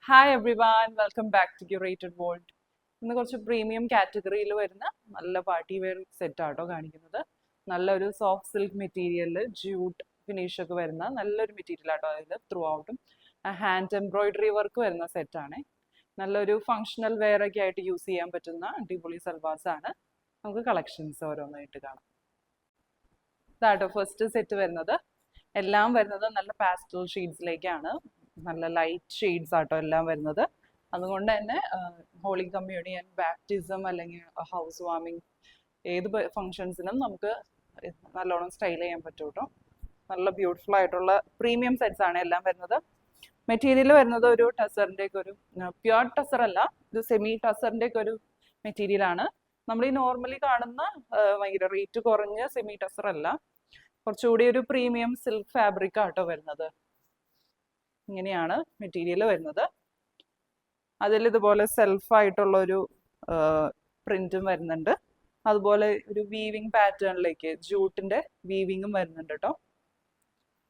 Hi everyone, welcome back to curated world. ഇന്ന് കുറച്ച് premium കാറ്റഗറിയിൽ വരുന്ന നല്ല പാർട്ടി വെയർ സെറ്റ് ആട്ടോ കാണിക്കുന്നത്. നല്ലൊരു സോഫ്റ്റ് സിൽക്ക് മെറ്റീരിയലിൽ ജ്യൂട്ട് ഫിനിഷ് ഒക്കെ വരുന്ന നല്ലൊരു മെറ്റീരിയൽ ആട്ടോ. അതിൽ ത്രൂ ഔട്ടും ഹാൻഡ് എംബ്രോയിഡറി വർക്ക് വരുന്ന സെറ്റാണ്. നല്ലൊരു ഫങ്ഷണൽ വെയർ ഒക്കെ ആയിട്ട് യൂസ് ചെയ്യാൻ പറ്റുന്ന അടിപൊളി സൽവാസ് ആണ്. നമുക്ക് കളക്ഷൻസ് ഓരോന്നായിട്ട് കാണാം. ഇതാട്ടോ ഫസ്റ്റ് സെറ്റ് വരുന്നത്. എല്ലാം വരുന്നത് നല്ല പാസ്റ്റൽ ഷെയ്ഡ്സിലേക്കാണ്. നല്ല ലൈറ്റ് ഷെയ്ഡ്സ് ആട്ടോ എല്ലാം വരുന്നത്. അതുകൊണ്ട് തന്നെ ഹോളി കമ്മ്യൂണിയൻ, ബാപ്റ്റിസം അല്ലെങ്കിൽ ഹൗസ് വാമിങ് ഏത് ഫങ്ഷൻസിനും നമുക്ക് നല്ലോണം സ്റ്റൈൽ ചെയ്യാൻ പറ്റും കേട്ടോ. നല്ല ബ്യൂട്ടിഫുൾ ആയിട്ടുള്ള പ്രീമിയം സെറ്റ്സ് ആണ് എല്ലാം വരുന്നത്. മെറ്റീരിയൽ വരുന്നത് ഒരു ടസറിൻ്റെ ഒക്കെ ഒരു പ്യുവർ ടസർ അല്ല, ഇത് സെമി ടസറിൻ്റെ ഒക്കെ ഒരു മെറ്റീരിയൽ ആണ്. നമ്മൾ ഈ നോർമലി കാണുന്ന ഭയങ്കര റേറ്റ് കുറഞ്ഞ സെമി ടസർ അല്ല, കുറച്ചുകൂടി ഒരു പ്രീമിയം സിൽക്ക് ഫാബ്രിക് ആട്ടോ വരുന്നത്. ഇങ്ങനെയാണ് മെറ്റീരിയൽ വരുന്നത്. അതിൽ ഇതുപോലെ സെൽഫായിട്ടുള്ള ഒരു പ്രിന്റും വരുന്നുണ്ട്. അതുപോലെ ഒരു വീവിങ് പാറ്റേണിലേക്ക് ജൂട്ടിന്റെ വീവിങ്ങും വരുന്നുണ്ട് കേട്ടോ.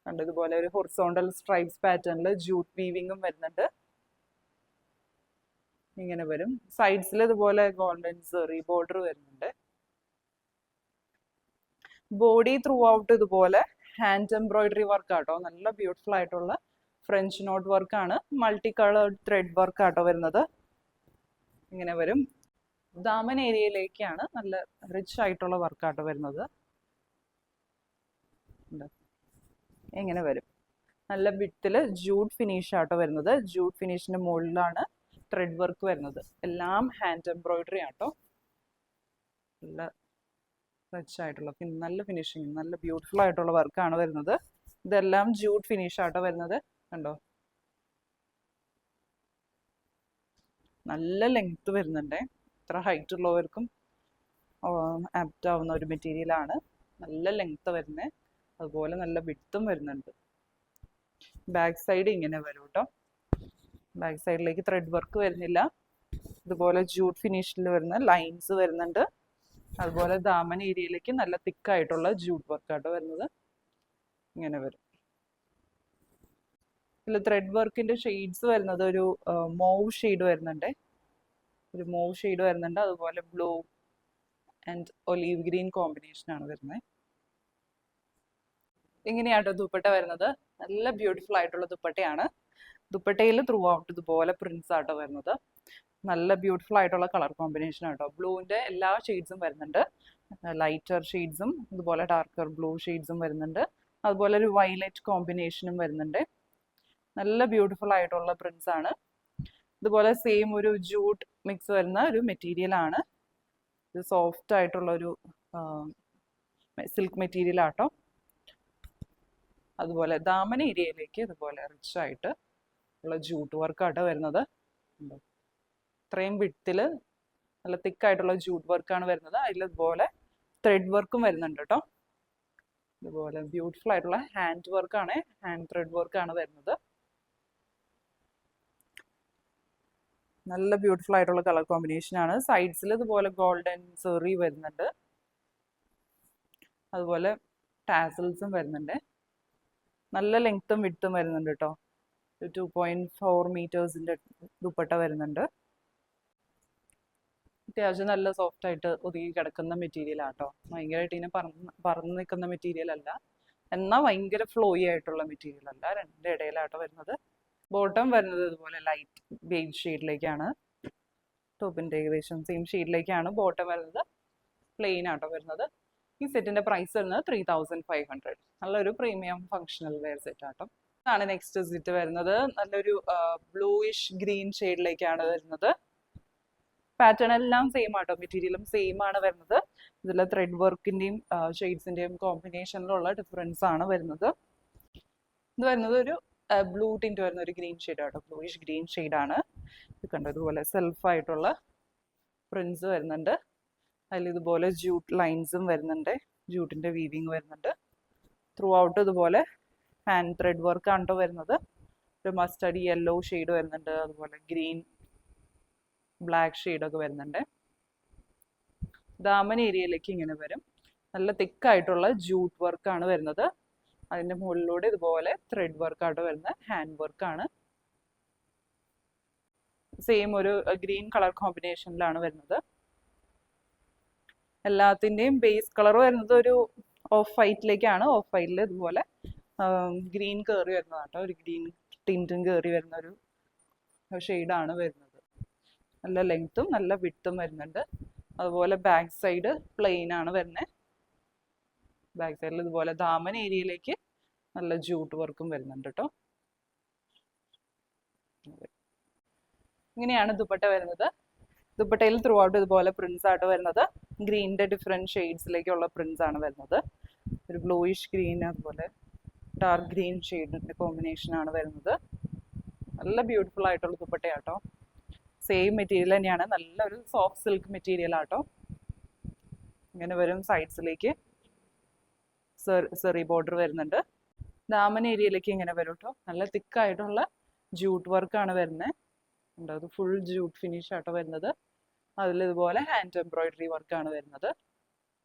കണ്ട് ഇതുപോലെ ഒരു ഹൊറിസോണ്ടൽ സ്ട്രൈപ്സ് പാറ്റേണിൽ ജൂട്ട് വീവിങ്ങും വരുന്നുണ്ട്. ഇങ്ങനെ വരും. സൈഡ്സിൽ ഇതുപോലെ ഗോൾഡൻ സെറി ബോർഡർ വരുന്നുണ്ട്. ബോഡി ത്രൂ ഔട്ട് ഇതുപോലെ ഹാൻഡ് എംബ്രോയിഡറി വർക്ക് ആട്ടോ. നല്ല ബ്യൂട്ടിഫുൾ ആയിട്ടുള്ള ഫ്രഞ്ച് നോട്ട് വർക്കാണ്. മൾട്ടി കളേർഡ് ത്രെഡ് വർക്ക് ആട്ടോ വരുന്നത്. ഇങ്ങനെ വരും. ദാമൻ ഏരിയയിലേക്കാണ് നല്ല റിച്ച് ആയിട്ടുള്ള വർക്കാട്ടോ വരുന്നത്. ഇങ്ങനെ വരും. നല്ല വിട്ടില് ജൂട്ട് ഫിനിഷ് ആട്ടോ വരുന്നത്. ജൂട്ട് ഫിനിഷിന്റെ മുകളിലാണ് ത്രെഡ് വർക്ക് വരുന്നത്. എല്ലാം ഹാൻഡ് എംബ്രോയിഡറി ആട്ടോ. നല്ല റിച്ച് ആയിട്ടുള്ള നല്ല ഫിനിഷിങ്, നല്ല ബ്യൂട്ടിഫുൾ ആയിട്ടുള്ള വർക്കാണ് വരുന്നത്. ഇതെല്ലാം ജൂട്ട് ഫിനിഷ് ആട്ടോ വരുന്നത്. കണ്ടോ, നല്ല ലെങ്ത് വരുന്നുണ്ട്. ഇത്ര ഹൈറ്റ് ഉള്ളവർക്കും ആപ്റ്റ് ആവുന്ന ഒരു മെറ്റീരിയൽ ആണ്. നല്ല ലെങ്ത് വരുന്നത്, അതുപോലെ നല്ല വിഡ്ത്തും വരുന്നുണ്ട്. ബാക്ക് സൈഡ് ഇങ്ങനെ വരും കേട്ടോ. ബാക്ക് സൈഡിലേക്ക് ത്രെഡ് വർക്ക് വരുന്നില്ല. ഇതുപോലെ ജൂട്ട് ഫിനിഷിൽ വരുന്ന ലൈൻസ് വരുന്നുണ്ട്. അതുപോലെ ദാമൻ ഏരിയയിലേക്ക് നല്ല തിക്കായിട്ടുള്ള ജൂട്ട് വർക്കാട്ടോ വരുന്നത്. ഇങ്ങനെ വരും. ഇതിൽ ത്രെഡ് വർക്കിന്റെ ഷെയ്ഡ്സ് വരുന്നത് ഒരു മോവ് ഷെയ്ഡ് വരുന്നുണ്ട്. ഒരു മോവ് ഷെയ്ഡ് വരുന്നുണ്ട്. അതുപോലെ blue and olive green combination ആണ് വരുന്നത്. ഇങ്ങനെയാട്ടോ ദുപ്പട്ട വരുന്നത്. നല്ല ബ്യൂട്ടിഫുൾ ആയിട്ടുള്ള ദുപ്പട്ടയാണ്. ദുപ്പട്ടയിൽ ത്രൂ ഔട്ട് ഇതുപോലെ പ്രിന്റ്സ് ആട്ടോ വരുന്നത്. നല്ല ബ്യൂട്ടിഫുൾ ആയിട്ടുള്ള കളർ കോമ്പിനേഷൻ ആട്ടോ. ബ്ലൂവിന്റെ എല്ലാ ഷെയ്ഡ്സും വരുന്നുണ്ട്. ലൈറ്റർ ഷെയ്ഡ്സും ഇതുപോലെ ഡാർക്കർ ബ്ലൂ ഷെയ്ഡ്സും വരുന്നുണ്ട്. അതുപോലെ ഒരു വയലറ്റ് കോമ്പിനേഷനും വരുന്നുണ്ട്. നല്ല ബ്യൂട്ടിഫുൾ ആയിട്ടുള്ള പ്രിന്റ്സ് ആണ്. ഇതുപോലെ സെയിം ഒരു ജൂട്ട് മിക്സ് വരുന്ന ഒരു മെറ്റീരിയൽ ആണ്. ഇത് സോഫ്റ്റ് ആയിട്ടുള്ള ഒരു സിൽക്ക് മെറ്റീരിയൽ ആട്ടോ. അതുപോലെ ദാമൻ ഏരിയയിലേക്ക് ഇതുപോലെ റിച്ച് ആയിട്ട് ഉള്ള ജൂട്ട് വർക്കാട്ടോ വരുന്നത്. ഇത്രയും വിട്ടില് നല്ല തിക്കായിട്ടുള്ള ജൂട്ട് വർക്കാണ് വരുന്നത്. അതിൽ ഇതുപോലെ ത്രെഡ് വർക്കും വരുന്നുണ്ട് കേട്ടോ. ഇതുപോലെ ബ്യൂട്ടിഫുൾ ആയിട്ടുള്ള ഹാൻഡ് വർക്കാണ്, ഹാൻഡ് ത്രെഡ് വർക്കാണ് വരുന്നത്. നല്ല ബ്യൂട്ടിഫുൾ ആയിട്ടുള്ള കളർ കോമ്പിനേഷൻ ആണ്. സൈഡ്സിൽ ഇതുപോലെ ഗോൾഡൻ സെറി വരുന്നുണ്ട്. അതുപോലെ ടാസൽസും വരുന്നുണ്ട്. നല്ല ലെങ്ത്തും വിഡ്ത്തും വരുന്നുണ്ട് കേട്ടോ. 2.4 മീറ്റേഴ്സിന്റെ ദുപ്പട്ട വരുന്നുണ്ട്. അത്യാവശ്യം നല്ല സോഫ്റ്റ് ആയിട്ട് ഒതുങ്ങി കിടക്കുന്ന മെറ്റീരിയൽ ആട്ടോ. ഭയങ്കരമായിട്ട് ഇങ്ങനെ പറന്ന് നിൽക്കുന്ന മെറ്റീരിയൽ അല്ല, എന്നാൽ ഭയങ്കര ഫ്ലോയി ആയിട്ടുള്ള മെറ്റീരിയൽ അല്ല. രണ്ടിന്റെ ഇടയിലാട്ടോ വരുന്നത്. ബോട്ടം വരുന്നത് ഇതുപോലെ ലൈറ്റ് ബേജ് ഷെയ്ഡിലേക്കാണ്. ടോപ്പിന്റെ ഏകദേശം സെയിം ഷെയ്ഡിലേക്കാണ് ബോട്ടം വരുന്നത്. പ്ലെയിൻ ആട്ടോ വരുന്നത്. ഈ സെറ്റിന്റെ പ്രൈസ് വരുന്നത് 3500. നല്ലൊരു പ്രീമിയം ഫങ്ഷണൽ വെയർ സെറ്റ് ആട്ടോ. ഇതാണ് നെക്സ്റ്റ് സെറ്റ് വരുന്നത്. നല്ലൊരു ബ്ലൂയിഷ് ഗ്രീൻ ഷെയ്ഡിലേക്കാണ് വരുന്നത്. പാറ്റേൺ എല്ലാം സെയിം ആട്ടോ. മെറ്റീരിയലും സെയിം ആണ് വരുന്നത്. ഇതിൽ ത്രെഡ് വർക്കിന്റെയും ഷെയ്ഡ്സിന്റെയും കോമ്പിനേഷനിലുള്ള ഡിഫറൻസ് ആണ് വരുന്നത്. ഇത് വരുന്നത് ഒരു ബ്ലൂ ടിന്റ് വരുന്ന ഒരു ഗ്രീൻ ഷെയ്ഡ് ആട്ടോ. ബ്ലൂയിഷ് ഗ്രീൻ ഷെയ്ഡ് ആണ്. ഇത് കണ്ടോ, ഇതുപോലെ സെൽഫായിട്ടുള്ള പ്രിന്റ്സ് വരുന്നുണ്ട്. അതിൽ ഇതുപോലെ ജൂട്ട് ലൈൻസും വരുന്നുണ്ട്. ജൂട്ടിന്റെ വീവിങ് വരുന്നുണ്ട്. ത്രൂ ഔട്ട് ഇതുപോലെ ഹാൻഡ് ത്രെഡ് വർക്ക് ആണോ വരുന്നത്. ഒരു മസ്റ്റർഡ് യെല്ലോ ഷെയ്ഡ് വരുന്നുണ്ട്. അതുപോലെ ഗ്രീൻ ബ്ലാക്ക് ഷെയ്ഡൊക്കെ വരുന്നുണ്ട്. ദാമൻ ഏരിയയിലേക്ക് ഇങ്ങനെ വരും. നല്ല തിക്കായിട്ടുള്ള ജൂട്ട് വർക്കാണ് വരുന്നത്. അതിൻ്റെ മുകളിലൂടെ ഇതുപോലെ ത്രെഡ് വർക്കായിട്ട് വരുന്ന ഹാൻഡ് വർക്കാണ്. സെയിം ഒരു ഗ്രീൻ കളർ കോമ്പിനേഷനിലാണ് വരുന്നത്. എല്ലാത്തിൻ്റെയും ബേസ് കളർ വരുന്നത് ഒരു ഓഫ് വൈറ്റിലേക്കാണ്. ഓഫ് വൈറ്റിൽ ഇതുപോലെ ഗ്രീൻ കയറി വരുന്നതാണ് കേട്ടോ. ഒരു ഗ്രീൻ ടിൻറ്റും കയറി വരുന്ന ഒരു ഷെയ്ഡാണ് വരുന്നത്. നല്ല ലെങ്ത്തും നല്ല വിഡ്ത്തും വരുന്നുണ്ട്. അതുപോലെ ബാക്ക് സൈഡ് പ്ലെയിൻ ആണ് വരുന്നത്. ബാക്ക് സൈഡിൽ ഇതുപോലെ ദാമൻ ഏരിയയിലേക്ക് നല്ല ജൂട്ട് വർക്കും വരുന്നുണ്ട് കേട്ടോ. ഇങ്ങനെയാണ് ദുപ്പട്ട വരുന്നത്. ദുപ്പട്ടയിൽ ത്രൂ ഔട്ട് ഇതുപോലെ പ്രിന്റ്സ് ആയിട്ട് വരുന്നത്. ഗ്രീനിന്റെ ഡിഫറെന്റ് ഷെയ്ഡ്സിലേക്കുള്ള പ്രിന്റ്സ് ആണ് വരുന്നത്. ഒരു ബ്ലൂയിഷ് ഗ്രീൻ, അതുപോലെ ഡാർക്ക് ഗ്രീൻ ഷെയ്ഡിന്റെ കോമ്പിനേഷൻ ആണ് വരുന്നത്. നല്ല ബ്യൂട്ടിഫുൾ ആയിട്ടുള്ള ദുപ്പട്ടയാട്ടോ. സെയിം മെറ്റീരിയൽ തന്നെയാണ്, നല്ലൊരു സോഫ്റ്റ് സിൽക്ക് മെറ്റീരിയൽ ആട്ടോ. ഇങ്ങനെ വരും. സൈഡ്സിലേക്ക് സെറി ബോർഡർ വരുന്നുണ്ട്. ദാമൻ ഏരിയയിലേക്ക് ഇങ്ങനെ വരും കേട്ടോ. നല്ല തിക്കായിട്ടുള്ള ജൂട്ട് വർക്കാണ് വരുന്നത്. അത് ഫുൾ ജൂട്ട് ഫിനിഷ് ആട്ടോ വരുന്നത്. അതിൽ ഇതുപോലെ ഹാൻഡ് എംബ്രോയിഡറി വർക്കാണ് വരുന്നത്.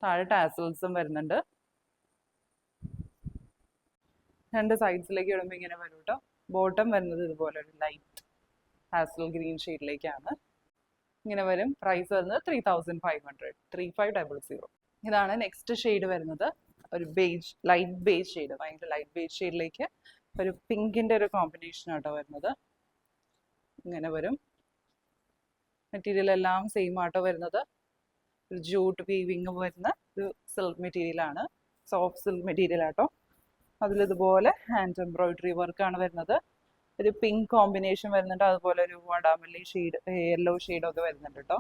താഴെ ടാസൽസും വരുന്നുണ്ട്. രണ്ട് സൈഡ്സിലേക്ക് ഇടുമ്പോൾ ഇങ്ങനെ വരും കേട്ടോ. ബോട്ടം വരുന്നത് ഇതുപോലെ ഒരു ലൈറ്റ് ഹാസൽ ഗ്രീൻ ഷെയ്ഡിലേക്കാണ്. ഇങ്ങനെ വരും. പ്രൈസ് വരുന്നത് 3500, 3500. ഇതാണ് നെക്സ്റ്റ് ഷെയ്ഡ് വരുന്നത്. ഒരു ബേജ്, ലൈറ്റ് ബേജ് ഷെയ്ഡ്, ഭയങ്കര ലൈറ്റ് ബേജ് ഷെയ്ഡിലേക്ക് ഒരു പിങ്കിന്റെ ഒരു കോമ്പിനേഷൻ ആട്ടോ വരുന്നത്. ഇങ്ങനെ വരും. മെറ്റീരിയൽ എല്ലാം സെയിം ആട്ടോ വരുന്നത്. ഒരു ജൂട്ട് വീവിങ് വരുന്ന ഒരു സിൽക്ക് മെറ്റീരിയലാണ്, സോഫ്റ്റ് സിൽക്ക് മെറ്റീരിയൽ ആട്ടോ. അതിലിതുപോലെ ഹാൻഡ് എംബ്രോയിഡറി വർക്കാണ് വരുന്നത്. ഒരു പിങ്ക് കോമ്പിനേഷൻ വരുന്നുണ്ട്. അതുപോലെ ഒരു വാടാമല്ലി ഷെയ്ഡ്, യെല്ലോ ഷെയ്ഡൊക്കെ വരുന്നുണ്ട് കേട്ടോ.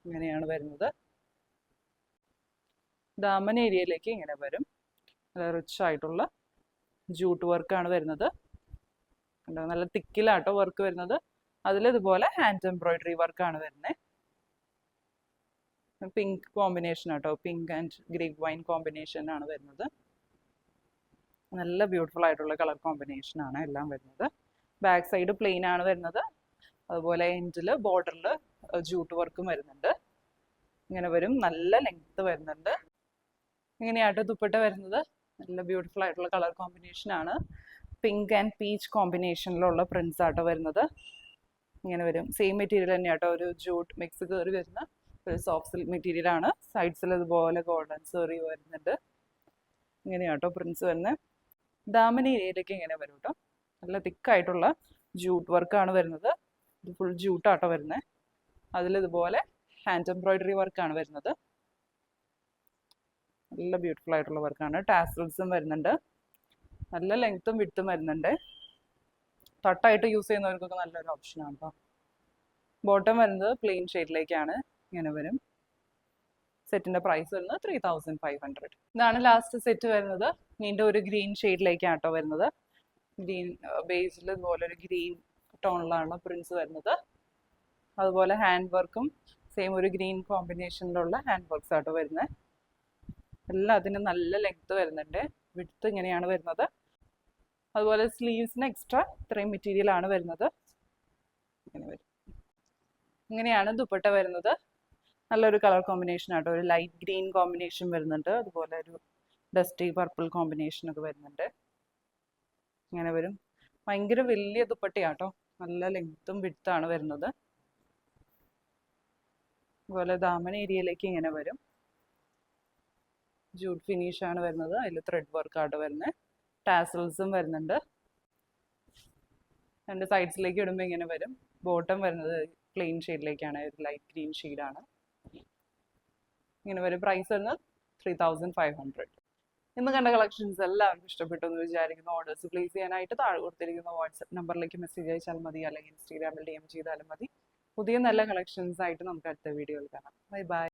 ഇങ്ങനെയാണ് വരുന്നത്. ദാമൻ ഏരിയയിലേക്ക് ഇങ്ങനെ വരും. നല്ല റിച്ച് ആയിട്ടുള്ള ജൂട്ട് വർക്കാണ് വരുന്നത്. നല്ല തിക്കിലാട്ടോ വർക്ക് വരുന്നത്. അതിലിതുപോലെ ഹാൻഡ് എംബ്രോയിഡറി വർക്കാണ് വരുന്നത്. പിങ്ക് കോമ്പിനേഷൻ ആട്ടോ, pink and grape wine combination ആണ് വരുന്നത്. നല്ല ബ്യൂട്ടിഫുൾ ആയിട്ടുള്ള കളർ കോമ്പിനേഷൻ ആണ് എല്ലാം വരുന്നത്. ബാക്ക് സൈഡ് പ്ലെയിൻ ആണ് വരുന്നത്. അതുപോലെ എൻഡിൽ ബോർഡറിൽ ജൂട്ട് വർക്കും വരുന്നുണ്ട്. ഇങ്ങനെ വരും. നല്ല ലെങ്ത് വരുന്നുണ്ട്. ഇങ്ങനെയാട്ടോ ദുപ്പട്ട വരുന്നത്. നല്ല ബ്യൂട്ടിഫുൾ ആയിട്ടുള്ള കളർ കോമ്പിനേഷൻ ആണ്. പിങ്ക് ആൻഡ് പീച്ച് കോമ്പിനേഷനിലുള്ള പ്രിന്റ്സ് ആട്ടോ വരുന്നത്. ഇങ്ങനെ വരും. സെയിം മെറ്റീരിയൽ തന്നെയാട്ടോ. ഒരു ജൂട്ട് മിക്സ് കയറി വരുന്ന ഒരു സോഫ്റ്റ് സിൽക്ക് മെറ്റീരിയൽ ആണ്. സൈഡ്സിൽ ഇതുപോലെ ഗോൾഡൻ സെറി വരുന്നുണ്ട്. ഇങ്ങനെയാട്ടോ പ്രിന്റ്സ് വരുന്നത്. ദാമൻ ഏരിയയിലേക്ക് ഇങ്ങനെ വരും കേട്ടോ. നല്ല തിക്കായിട്ടുള്ള ജൂട്ട് വർക്കാണ് വരുന്നത്. ഇത് ഫുൾ ജൂട്ടാട്ടോ വരുന്നത്. അതിലിതുപോലെ ഹാൻഡ് എംബ്രോയിഡറി വർക്കാണ് വരുന്നത്. നല്ല ബ്യൂട്ടിഫുൾ ആയിട്ടുള്ള വർക്കാണ്. ടാസൽസും വരുന്നുണ്ട്. നല്ല ലെങ്ത്തും വിഡ്ത്തും വരുന്നുണ്ട്. തട്ടായിട്ട് യൂസ് ചെയ്യുന്നവർക്കൊക്കെ നല്ലൊരു ഓപ്ഷനാണ് കേട്ടോ. ബോട്ടം വരുന്നത് പ്ലെയിൻ ഷെയ്ഡിലേക്കാണ്. ഇങ്ങനെ വരും. സെറ്റിന്റെ പ്രൈസ് വരുന്നത് 3500. ഇതാണ് ലാസ്റ്റ് സെറ്റ് വരുന്നത്. വീണ്ടും ഒരു ഗ്രീൻ ഷെയ്ഡിലേക്കാണ് കേട്ടോ വരുന്നത്. ഗ്രീൻ ബേസിൽ ഇതുപോലെ ഒരു ഗ്രീൻ ടോണിലാണ് പ്രിന്റ്സ് വരുന്നത്. അതുപോലെ ഹാൻഡ് വർക്കും സെയിം ഒരു ഗ്രീൻ കോമ്പിനേഷനിലുള്ള ഹാൻഡ് വർക്ക്സ് ആട്ടോ വരുന്നത്. എല്ലാത്തിനും നല്ല ലെങ്ത് വരുന്നുണ്ട്. വിഡ്ത്ത് ഇങ്ങനെയാണ് വരുന്നത്. അതുപോലെ സ്ലീവ്സിന് എക്സ്ട്രാ ഇത്രയും മെറ്റീരിയൽ ആണ് വരുന്നത്. ഇങ്ങനെ വരും. ഇങ്ങനെയാണ് ദുപ്പട്ട വരുന്നത്. നല്ലൊരു കളർ കോമ്പിനേഷൻ ആട്ടോ. ഒരു ലൈറ്റ് ഗ്രീൻ കോമ്പിനേഷൻ വരുന്നുണ്ട്. അതുപോലെ ഒരു ഡസ്റ്റി പർപ്പിൾ കോമ്പിനേഷൻ ഒക്കെ വരുന്നുണ്ട്. ഇങ്ങനെ വരും. ഭയങ്കര വലിയ ദുപ്പട്ടയാട്ടോ. നല്ല ലെങ്ത്തും വിഡ്ത്താണ് വരുന്നത്. അതുപോലെ ദാമൻ ഏരിയയിലേക്ക് ഇങ്ങനെ വരും. ജൂട്ട് ഫിനിഷ് ആണ് വരുന്നത്. അതിൽ ത്രെഡ് വർക്ക് ആട്ടോ വരുന്നത്. ടാസൽസും വരുന്നുണ്ട്. രണ്ട് സൈഡ്സിലേക്ക് ഇടുമ്പോൾ ഇങ്ങനെ വരും. ബോട്ടം വരുന്നത് പ്ലെയിൻ ഷെയ്ഡിലേക്കാണ്. ഒരു ലൈറ്റ് ഗ്രീൻ ഷെയ്ഡാണ്. ഇങ്ങനെ വരും. പ്രൈസ് വരുന്നത് 3500. ഇന്ന് കണ്ട കളക്ഷൻസ് എല്ലാവർക്കും ഇഷ്ടപ്പെട്ടു എന്ന് വിചാരിക്കുന്നു. ഓർഡേഴ്സ് പ്ലേസ് ചെയ്യാനായിട്ട് താഴെ കൊടുത്തിരിക്കുന്ന വാട്സ്ആപ്പ് നമ്പറിലേക്ക് മെസ്സേജ് അയച്ചാൽ മതി, അല്ലെങ്കിൽ ഇൻസ്റ്റാഗ്രാമിൽ DM ചെയ്താലും മതി. പുതിയ നല്ല കളക്ഷൻസ് ആയിട്ട് നമുക്ക് അടുത്ത വീഡിയോയിൽ കാണാം. Bye bye.